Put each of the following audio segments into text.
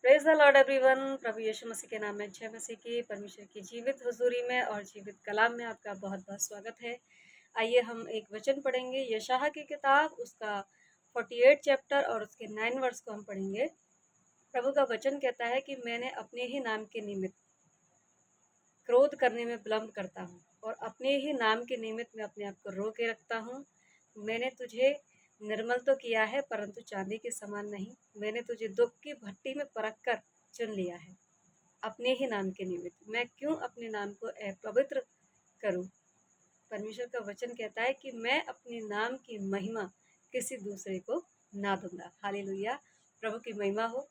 Praise the lord everyone. प्रभु यीशु मसीह के नाम में जय मसीह की। परमेश्वर की जीवित हुजूरी में और जीवित कलाम में आपका बहुत बहुत स्वागत है। आइए हम एक वचन पढ़ेंगे, यशायाह की किताब, उसका 48 चैप्टर और उसके 9 वर्स को हम पढ़ेंगे। प्रभु का वचन कहता है कि मैंने अपने ही नाम के निमित्त क्रोध करने में विलम्ब करता हूँ और अपने ही नाम के निमित्त मैं अपने आप को रोके रखता हूँ। मैंने तुझे निर्मल तो किया है परंतु चांदी के समान नहीं। मैंने तुझे दुख की भट्टी में परख कर चुन लिया है अपने ही नाम के निमित्त। मैं क्यों अपने नाम को अपवित्र करूं? परमेश्वर का वचन कहता है कि मैं अपने नाम की महिमा किसी दूसरे को ना दूंगा। हालेलुया, प्रभु की महिमा हो।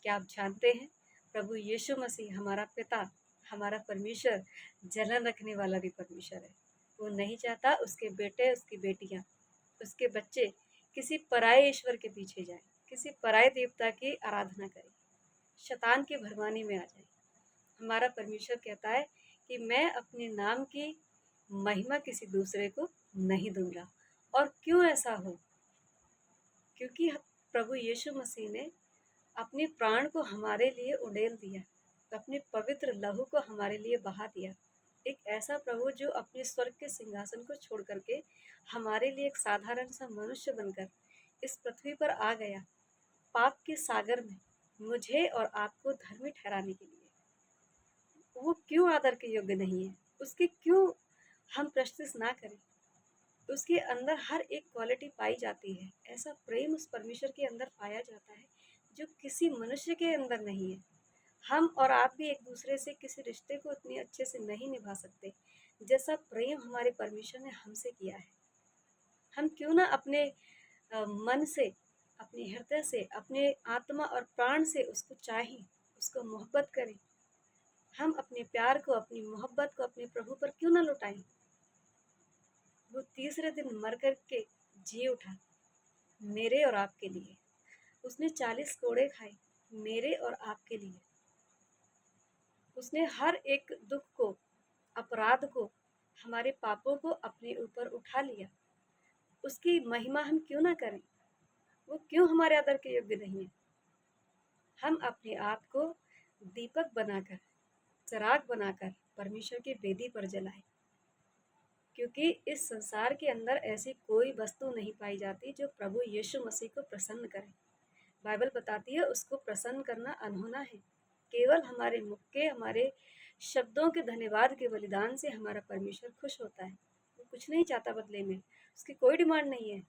क्या आप जानते हैं प्रभु यीशु मसीह हमारा पिता, हमारा परमेश्वर जलन रखने वाला भी परमेश्वर है। वो नहीं चाहता उसके बेटे, उसकी बेटियां, उसके बच्चे किसी पराये ईश्वर के पीछे जाएं, किसी पराये देवता की आराधना करें, शैतान की भरमानी में आ जाए। हमारा परमेश्वर कहता है कि मैं अपने नाम की महिमा किसी दूसरे को नहीं दूंगा। और क्यों ऐसा हो? क्योंकि प्रभु यीशु मसीह ने अपने प्राण को हमारे लिए उड़ेल दिया, अपने पवित्र लहू को हमारे लिए बहा दिया। एक ऐसा प्रभु जो अपने स्वर्ग के सिंहासन को छोड़ करके हमारे लिए एक साधारण सा मनुष्य बनकर इस पृथ्वी पर आ गया, पाप के सागर में मुझे और आपको धर्मी ठहराने के लिए। वो क्यों आदर के योग्य नहीं है? उसकी क्यों हम प्रशंसा ना करें? उसके अंदर हर एक क्वालिटी पाई जाती है। ऐसा प्रेम उस परमेश्वर के अंदर पाया जाता है जो किसी मनुष्य के अंदर नहीं है। हम और आप भी एक दूसरे से किसी रिश्ते को इतने अच्छे से नहीं निभा सकते जैसा प्रेम हमारे परमेश्वर ने हमसे किया है। हम क्यों ना अपने मन से, अपने हृदय से, अपने आत्मा और प्राण से उसको चाहें, उसको मोहब्बत करें। हम अपने प्यार को, अपनी मोहब्बत को अपने प्रभु पर क्यों ना लुटाएं? वो तीसरे दिन मर करके जी उठा मेरे और आपके लिए। उसने 40 कोड़े खाए मेरे और आपके लिए। उसने हर एक दुख को, अपराध को, हमारे पापों को अपने ऊपर उठा लिया। उसकी महिमा हम क्यों ना करें? वो क्यों हमारे आदर के योग्य नहीं है? हम अपने आप को दीपक बनाकर, चिराग बनाकर परमेश्वर की वेदी पर जलाएं, क्योंकि इस संसार के अंदर ऐसी कोई वस्तु नहीं पाई जाती जो प्रभु यीशु मसीह को प्रसन्न करे। बाइबल बताती है उसको प्रसन्न करना अनहोना है। केवल हमारे मुख के, हमारे शब्दों के धन्यवाद के बलिदान से हमारा परमेश्वर खुश होता है। वो कुछ नहीं चाहता बदले में, उसकी कोई डिमांड नहीं है।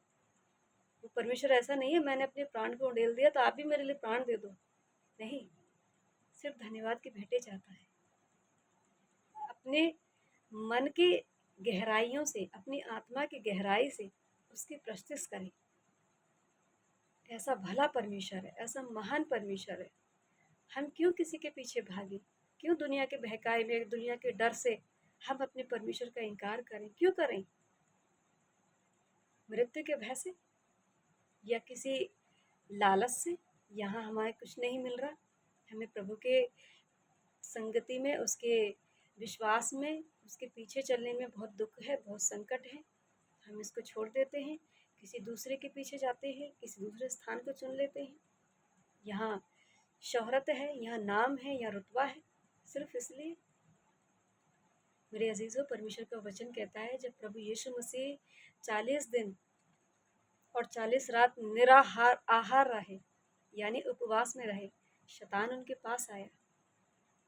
वो परमेश्वर ऐसा नहीं है मैंने अपने प्राण को उड़ेल दिया तो आप भी मेरे लिए प्राण दे दो। नहीं, सिर्फ धन्यवाद की भेंटें चाहता है। अपने मन की गहराइयों से, अपनी आत्मा की गहराई से उसकी प्रशंसा करें। ऐसा भला परमेश्वर है, ऐसा महान परमेश्वर है। हम क्यों किसी के पीछे भागे? क्यों दुनिया के बहकाए में, दुनिया के डर से हम अपने परमेश्वर का इनकार करें? क्यों करें? मृत्यु के भय से या किसी लालच से? यहाँ हमें कुछ नहीं मिल रहा। हमें प्रभु के संगति में, उसके विश्वास में, उसके पीछे चलने में बहुत दुख है, बहुत संकट है। हम इसको छोड़ देते हैं, किसी दूसरे के पीछे जाते हैं, किसी दूसरे स्थान को चुन लेते हैं। यहाँ शोहरत है, यहाँ नाम है, यहाँ रुतबा है, सिर्फ इसलिए। मेरे अजीजों, परमेश्वर का वचन कहता है जब प्रभु यीशु मसीह 40 दिन और 40 रात निराहार आहार रहे, यानी उपवास में रहे, शैतान उनके पास आया।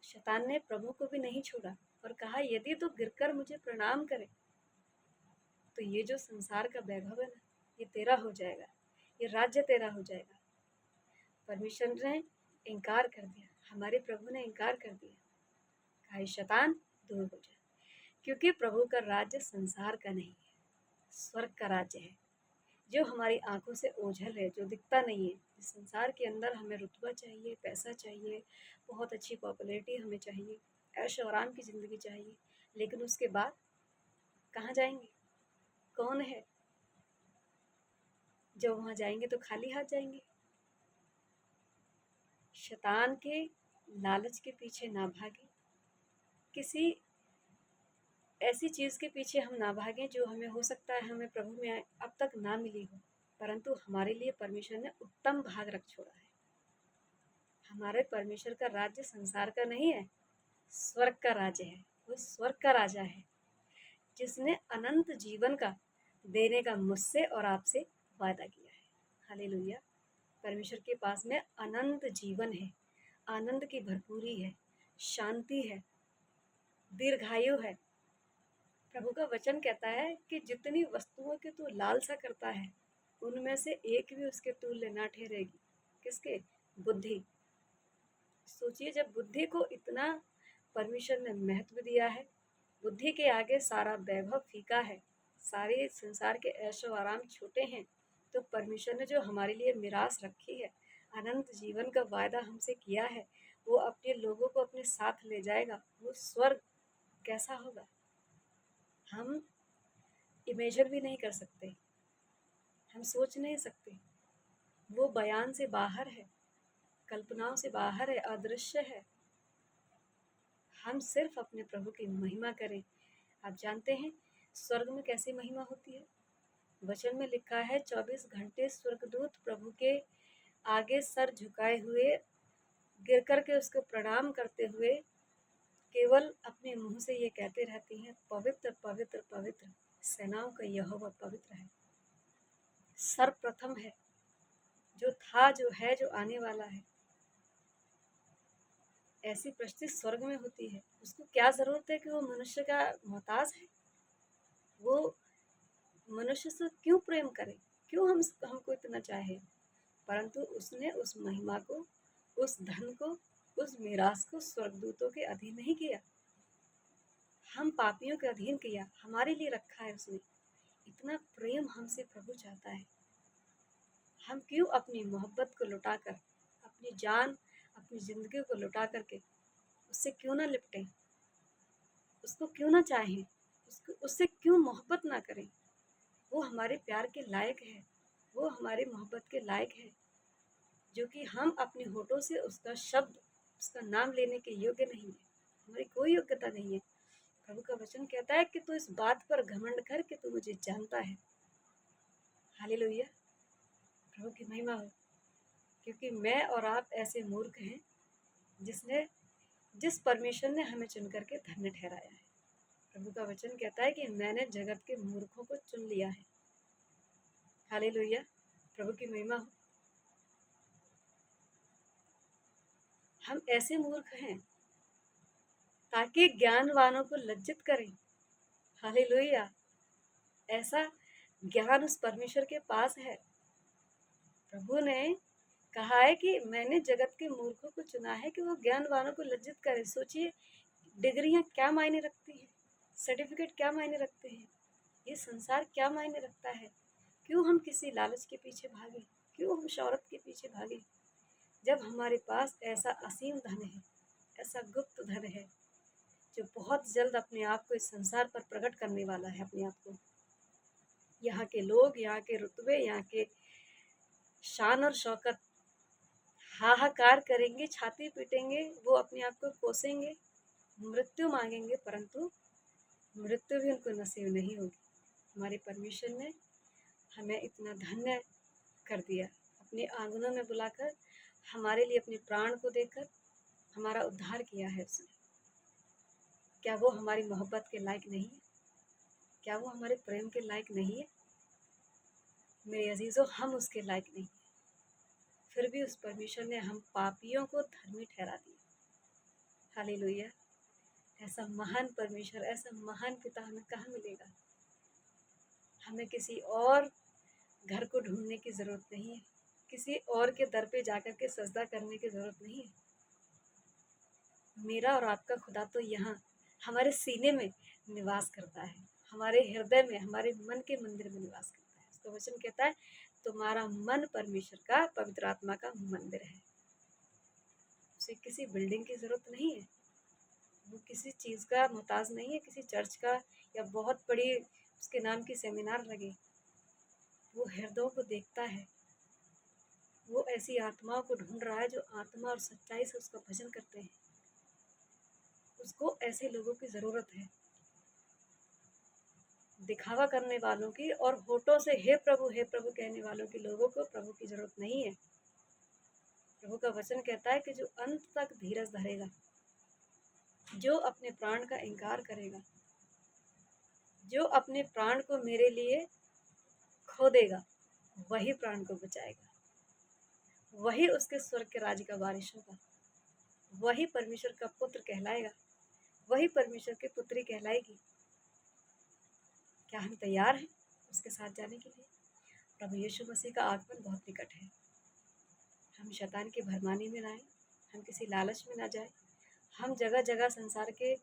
शैतान ने प्रभु को भी नहीं छोड़ा और कहा यदि तू गिरकर मुझे प्रणाम करे तो ये जो संसार का वैभव है ना, ये तेरा हो जाएगा, ये राज्य तेरा हो जाएगा। परमेश्वर ने इनकार कर दिया, हमारे प्रभु ने इनकार कर दिया, कहा शैतान दूर हो जाए, क्योंकि प्रभु का राज्य संसार का नहीं है, स्वर्ग का राज्य है, जो हमारी आंखों से ओझल है, जो दिखता नहीं है। इस संसार के अंदर हमें रुतबा चाहिए, पैसा चाहिए, बहुत अच्छी पॉपुलैरिटी हमें चाहिए, ऐश और आराम की ज़िंदगी चाहिए, लेकिन उसके बाद कहाँ जाएंगे? कौन है? जब वहाँ जाएंगे तो खाली हाथ जाएंगे। शैतान के लालच के पीछे ना भागे, किसी ऐसी चीज़ के पीछे हम ना भागें जो हमें, हो सकता है हमें प्रभु में अब तक ना मिली हो, परंतु हमारे लिए परमेश्वर ने उत्तम भाग रख छोड़ा है। हमारे परमेश्वर का राज्य संसार का नहीं है, स्वर्ग का राज्य है। वो स्वर्ग का राजा है जिसने अनंत जीवन का देने का मुझसे और आपसे वादा किया है। हालेलुया। परमेश्वर के पास में अनंत जीवन है, आनंद की भरपूरी है, शांति है, दीर्घायु है। प्रभु का वचन कहता है कि जितनी वस्तुओं की तू लालसा करता है उनमें से एक भी उसके तुल्य ना ठहरेगी। किसके? बुद्धि। सोचिए, जब बुद्धि को इतना परमेश्वर ने महत्व दिया है, बुद्धि के आगे सारा वैभव फीका है, सारे संसार के ऐशो आराम छोटे हैं, तो परमेश्वर ने जो हमारे लिए मिरास रखी है, अनंत जीवन का वायदा हमसे किया है, वो अपने लोगों को अपने साथ ले जाएगा। वो स्वर्ग कैसा होगा हम इमेजिन भी नहीं कर सकते, हम सोच नहीं सकते। वो बयान से बाहर है, कल्पनाओं से बाहर है, अदृश्य है। हम सिर्फ अपने प्रभु की महिमा करें। आप जानते हैं स्वर्ग में कैसी महिमा होती है? वचन में लिखा है 24 घंटे स्वर्गदूत प्रभु के आगे सर झुकाए हुए गिर कर के उसको प्रणाम करते हुए केवल अपने मुंह से ये कहते रहती हैं, पवित्र पवित्र पवित्र सेनाओं का यहोवा पवित्र है, सर्वप्रथम है, जो था, जो है, जो आने वाला है। ऐसी प्रस्तुति स्वर्ग में होती है। उसको क्या जरूरत है कि वो मनुष्य का मोहताज है? वो मनुष्य से क्यों प्रेम करे, क्यों हमको इतना चाहे? परंतु उसने उस महिमा को, उस धन को, उस मीरास को स्वर्गदूतों के अधीन नहीं किया, हम पापियों के अधीन किया, हमारे लिए रखा है उसने। इतना प्रेम हमसे प्रभु चाहता है। हम क्यों अपनी मोहब्बत को लुटाकर, अपनी जान, अपनी जिंदगी को लुटा करके उससे क्यों ना लिपटें, उसको क्यों ना चाहें, उसको उससे क्यों मोहब्बत ना करें? वो हमारे प्यार के लायक है, वो हमारे मोहब्बत के लायक है, जो कि हम अपने होठों से उसका शब्द, उसका नाम लेने के योग्य नहीं है। हमारी कोई योग्यता नहीं है। प्रभु का वचन कहता है कि तू इस बात पर घमंड कर कि तू मुझे जानता है। हालेलुया। प्रभु की महिमा हो। क्योंकि मैं और आप ऐसे मूर्ख हैं जिस परमेश्वर ने हमें चुन करके धन्य ठहराया है। प्रभु का वचन कहता है कि मैंने जगत के मूर्खों को चुन लिया है। हालेलुया। प्रभु की महिमा हो। हम ऐसे मूर्ख हैं ताकि ज्ञानवानों को लज्जित करें। हालेलुया। ऐसा ज्ञान उस परमेश्वर के पास है। प्रभु ने कहा है कि मैंने जगत के मूर्खों को चुना है कि वो ज्ञानवानों को लज्जित करें। सोचिए, डिग्रियां क्या मायने रखती हैं, सर्टिफिकेट क्या मायने रखते हैं, ये संसार क्या मायने रखता है? क्यों हम किसी लालच के पीछे भागे, क्यों हम शौहरत के पीछे भागे, जब हमारे पास ऐसा असीम धन है, ऐसा गुप्त धन है जो बहुत जल्द अपने आप को इस संसार पर प्रकट करने वाला है। अपने आप को, यहाँ के लोग, यहाँ के रुतबे, यहाँ के शान और शौकत हाहाकार करेंगे, छाती पीटेंगे, वो अपने आप को कोसेंगे, मृत्यु मांगेंगे, परंतु मृत्यु भी उनको नसीब नहीं होगी। हमारे परमेश्वर ने हमें इतना धन्य कर दिया, अपने आंगनों में बुलाकर, हमारे लिए अपने प्राण को देकर हमारा उद्धार किया है उसने। क्या वो हमारी मोहब्बत के लायक नहीं है? क्या वो हमारे प्रेम के लायक नहीं है? मेरे अजीजों, हम उसके लायक नहीं है, फिर भी उस परमेश्वर ने हम पापियों को धर्मी ठहरा दिया। हालेलुया। ऐसा महान परमेश्वर, ऐसा महान पिता हमें कहाँ मिलेगा? हमें किसी और घर को ढूंढने की ज़रूरत नहीं है, किसी और के दर पे जाकर के सजदा करने की ज़रूरत नहीं है। मेरा और आपका खुदा तो यहाँ हमारे सीने में निवास करता है, हमारे हृदय में, हमारे मन के मंदिर में निवास करता है। उसका वचन कहता है तुम्हारा मन परमेश्वर का, पवित्र आत्मा का मंदिर है। उसे किसी बिल्डिंग की ज़रूरत नहीं है, वो किसी चीज़ का मोहताज नहीं है, किसी चर्च का या बहुत बड़ी उसके नाम की सेमिनार लगे। वो हृदयों को देखता है, वो ऐसी आत्माओं को ढूंढ रहा है जो आत्मा और सच्चाई से उसका भजन करते हैं। उसको ऐसे लोगों की ज़रूरत है, दिखावा करने वालों की और होठों से हे प्रभु कहने वालों के लोगों को प्रभु की ज़रूरत नहीं है। प्रभु का वचन कहता है कि जो अंत तक धीरज धरेगा, जो अपने प्राण का इनकार करेगा, जो अपने प्राण को मेरे लिए खो देगा, वही प्राण को बचाएगा, वही उसके स्वर्ग के राज्य का वारिस होगा, वही परमेश्वर का पुत्र कहलाएगा, वही परमेश्वर की पुत्री कहलाएगी। क्या हम तैयार हैं उसके साथ जाने के लिए? प्रभु यीशु मसीह का आगमन बहुत निकट है। हम शैतान की भरमानी में ना आए, हम किसी लालच में ना जाए, हम जगह जगह संसार के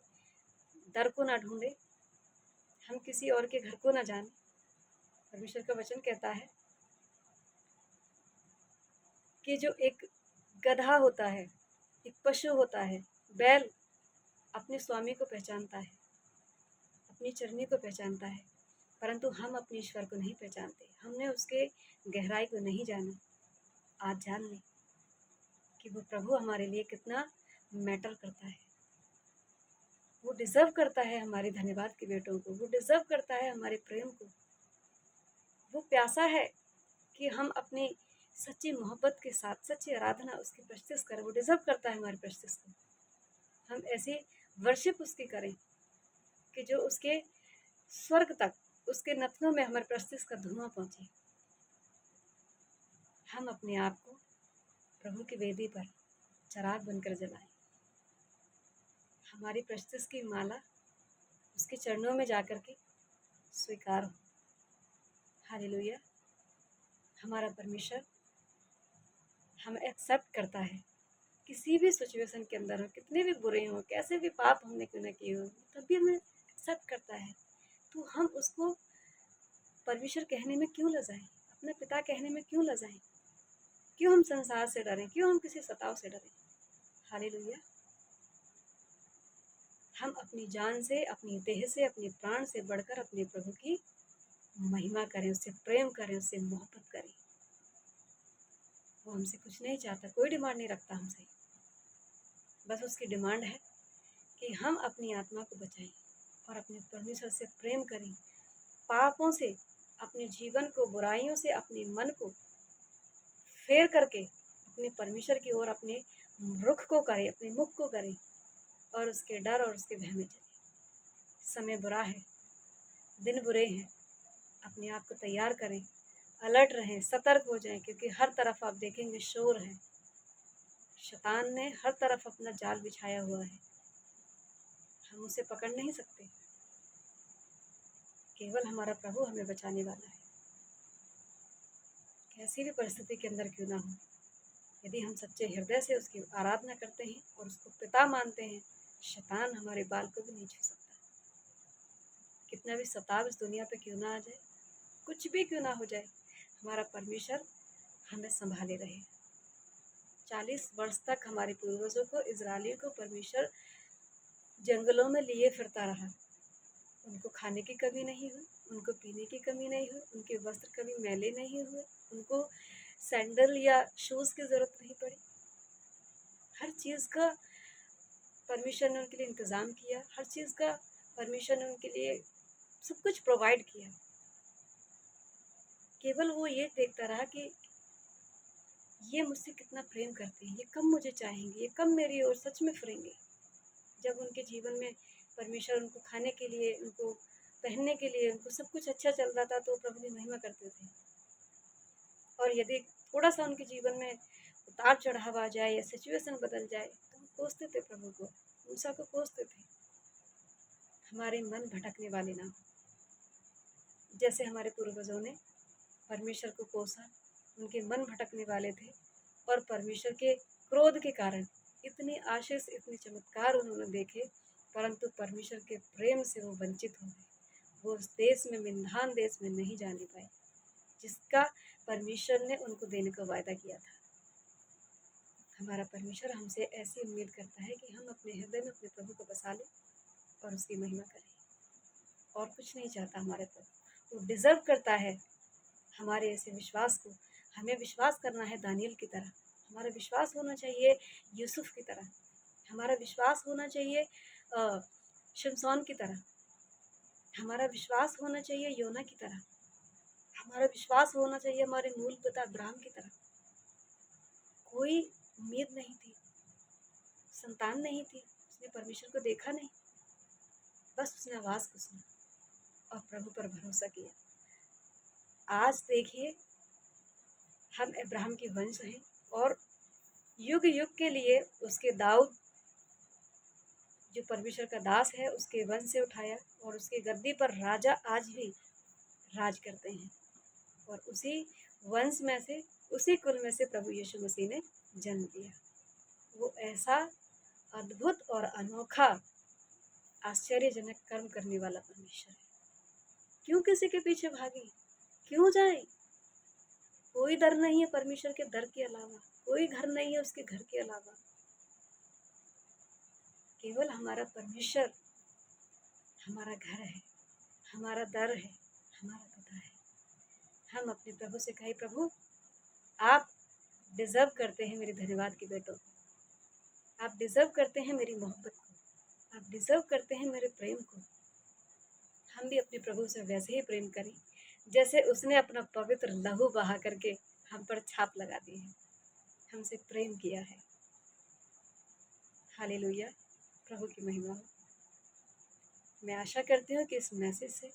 दर को ना ढूंढे, हम किसी और के घर को ना जाने। परमेश्वर का वचन कहता है कि जो एक गधा होता है, एक पशु होता है, बैल अपने स्वामी को पहचानता है, अपनी चरनी को पहचानता है, परंतु हम अपने ईश्वर को नहीं पहचानते। हमने उसके गहराई को नहीं जाना। आज जान लें कि वो प्रभु हमारे लिए कितना मैटर करता है। वो डिज़र्व करता है हमारे धन्यवाद के बेटों को, वो डिज़र्व करता है हमारे प्रेम को। वो प्यासा है कि हम अपनी सच्ची मोहब्बत के साथ सच्ची आराधना उसकी प्रस्तुत करें। वो डिज़र्व करता है हमारी प्रस्तुत को। हम ऐसी वर्शिप उसकी करें कि जो उसके स्वर्ग तक, उसके नथनों में हमारे प्रस्तुत का धुआं पहुँचे। हम अपने आप को प्रभु की वेदी पर चराग बनकर जलाएं। हमारी प्रस्तुत की माला उसके चरणों में जाकर के स्वीकार हो। हालेलुया। हमारा परमेश्वर हमें एक्सेप्ट करता है, किसी भी सिचुएशन के अंदर हो, कितने भी बुरे हों, कैसे भी पाप हमने क्यों न किए हो, तब भी हमें एक्सेप्ट करता है। तो हम उसको परमेश्वर कहने में क्यों लजाएं, अपने पिता कहने में क्यों लजाएं? क्यों हम संसार से डरें, क्यों हम किसी सताव से डरें? हालेलुया। हम अपनी जान से, अपनी देह से, अपने प्राण से बढ़कर अपने प्रभु की महिमा करें, उससे प्रेम करें, उससे मोहब्बत करें। वो हमसे कुछ नहीं चाहता, कोई डिमांड नहीं रखता हमसे। बस उसकी डिमांड है कि हम अपनी आत्मा को बचाएं और अपने परमेश्वर से प्रेम करें, पापों से अपने जीवन को, बुराइयों से अपने मन को फेर करके अपने परमेश्वर की ओर अपने रुख को करें, अपने मुख को करें और उसके डर और उसके भय में चलें। समय बुरा है, दिन बुरे हैं, अपने आप को तैयार करें, अलर्ट रहें, सतर्क हो जाएं, क्योंकि हर तरफ आप देखेंगे शोर है। शैतान ने हर तरफ अपना जाल बिछाया हुआ है। हम उसे पकड़ नहीं सकते, केवल हमारा प्रभु हमें बचाने वाला है। कैसी भी परिस्थिति के अंदर क्यों ना हो, यदि हम सच्चे हृदय से उसकी आराधना करते हैं और उसको पिता मानते हैं, शैतान हमारे बाल को भी नहीं छू सकता। कितना भी सताव इस दुनिया पे क्यों ना आ जाए, कुछ भी क्यों ना हो जाए, हमारा परमेश्वर हमें संभाले रहे। 40 वर्ष तक हमारे पूर्वजों को, इजरायलियों को परमेश्वर जंगलों में लिए फिरता रहा। उनको खाने की कमी नहीं हुई, उनको पीने की कमी नहीं हुई, उनके वस्त्र कभी मैले नहीं हुए, उनको सैंडल या शूज़ की ज़रूरत नहीं पड़ी। हर चीज़ का परमेश्वर ने उनके लिए इंतज़ाम किया, हर चीज़ का परमेश्वर ने उनके लिए सब कुछ प्रोवाइड किया। केवल वो ये देखता रहा कि ये मुझसे कितना प्रेम करते हैं, ये कब मुझे चाहेंगे, ये कब मेरी ओर सच में फिरेंगे। जब उनके जीवन में परमेश्वर उनको खाने के लिए, उनको पहनने के लिए, उनको सब कुछ अच्छा चल रहा था, तो प्रभु की महिमा करते थे। और यदि थोड़ा सा उनके जीवन में उतार चढ़ाव आ जाए या सिचुएशन बदल जाए, तो वो कोसते थे प्रभु को, मूसा को कोसते थे। हमारे मन भटकने वाले ना हो। जैसे हमारे पूर्वजों ने परमेश्वर को कोसा, उनके मन भटकने वाले थे और परमेश्वर के क्रोध के कारण इतनी आशीष, इतने चमत्कार उन्होंने देखे, परंतु परमेश्वर के प्रेम से वो वंचित हो गए। वो उस देश में, मिन्धान देश में नहीं जाने पाए जिसका परमेश्वर ने उनको देने का वायदा किया था। हमारा परमेश्वर हमसे ऐसी उम्मीद करता है कि हम अपने हृदय में अपने प्रभु को बसा लें और उसकी महिमा करें। और कुछ नहीं चाहता हमारे प्रभु। वो डिज़र्व करता है हमारे ऐसे विश्वास को। हमें विश्वास करना है दानियल की तरह, हमारा विश्वास होना चाहिए यूसुफ की तरह, हमारा विश्वास होना चाहिए शिमशोन की तरह, हमारा विश्वास होना चाहिए योना की तरह, हमारा विश्वास होना चाहिए हमारे मूल पिता अब्राहम की तरह। कोई उम्मीद नहीं थी, संतान नहीं थी, उसने परमेश्वर को देखा नहीं, बस उसने आवाज़ को सुना और प्रभु पर भरोसा किया। आज देखिए, हम अब्राहम के वंश हैं और युग युग के लिए उसके दाऊद जो परमेश्वर का दास है उसके वंश से उठाया और उसके गद्दी पर राजा आज भी राज करते हैं। और उसी वंश में से, उसी कुल में से प्रभु यीशु मसीह ने जन्म लिया। वो ऐसा अद्भुत और अनोखा आश्चर्यजनक कर्म करने वाला परमेश्वर है। क्यों किसी के पीछे भागे, क्यों जाए? कोई दर नहीं है परमेश्वर के दर के अलावा, कोई घर नहीं है उसके घर के अलावा। केवल हमारा परमेश्वर हमारा घर है, हमारा दर है, हमारा पिता है। हम अपने प्रभु से कहे, प्रभु आप डिजर्व करते हैं मेरे धन्यवाद के बेटों को, आप डिजर्व करते हैं मेरी मोहब्बत को, आप डिजर्व करते हैं मेरे प्रेम को। हम भी अपने प्रभु से वैसे ही प्रेम करें जैसे उसने अपना पवित्र लहू बहा करके हम पर छाप लगा दी है, हमसे प्रेम किया है। हालेलुया, प्रभु की महिमा हो। मैं आशा करती हूँ कि इस मैसेज से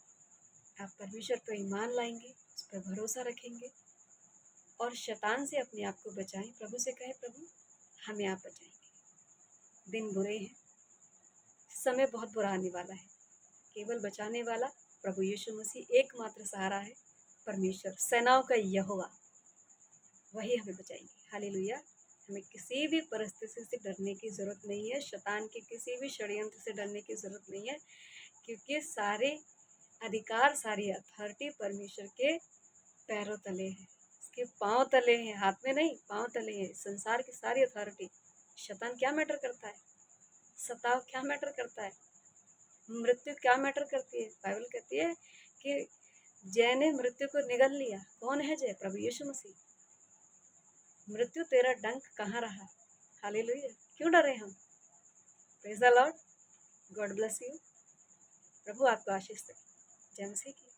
आप परमेश्वर पर ईमान लाएंगे, उस पर भरोसा रखेंगे और शैतान से अपने आप को बचाएं। प्रभु से कहें, प्रभु हमें आप बचाएंगे। दिन बुरे हैं, समय बहुत बुरा आने वाला है। केवल बचाने वाला प्रभु यीशु मसीह एकमात्र सहारा है, परमेश्वर सेनाओं का यहोवा, वही हमें बचाएंगे। हालेलुया। हमें किसी भी परिस्थिति से डरने की ज़रूरत नहीं है, शैतान के किसी भी षड्यंत्र से डरने की ज़रूरत नहीं है, क्योंकि सारे अधिकार, सारी अथॉरिटी परमेश्वर के पैरों तले है, उसके पाँव तले हैं, हाथ में नहीं, पाँव तले हैं। संसार की सारी अथॉरिटी। शैतान क्या मैटर करता है? सताव क्या मैटर करता है? मृत्यु क्या मैटर करती है? बाइबल कहती है कि जय ने मृत्यु को निगल लिया। कौन है जय? प्रभु यीशु मसीह। मृत्यु तेरा डंक कहाँ रहा? हालेलुया। क्यों डरे हम? Praise the lord. God bless you. प्रभु आपको आशीष दे। जय मसीह की।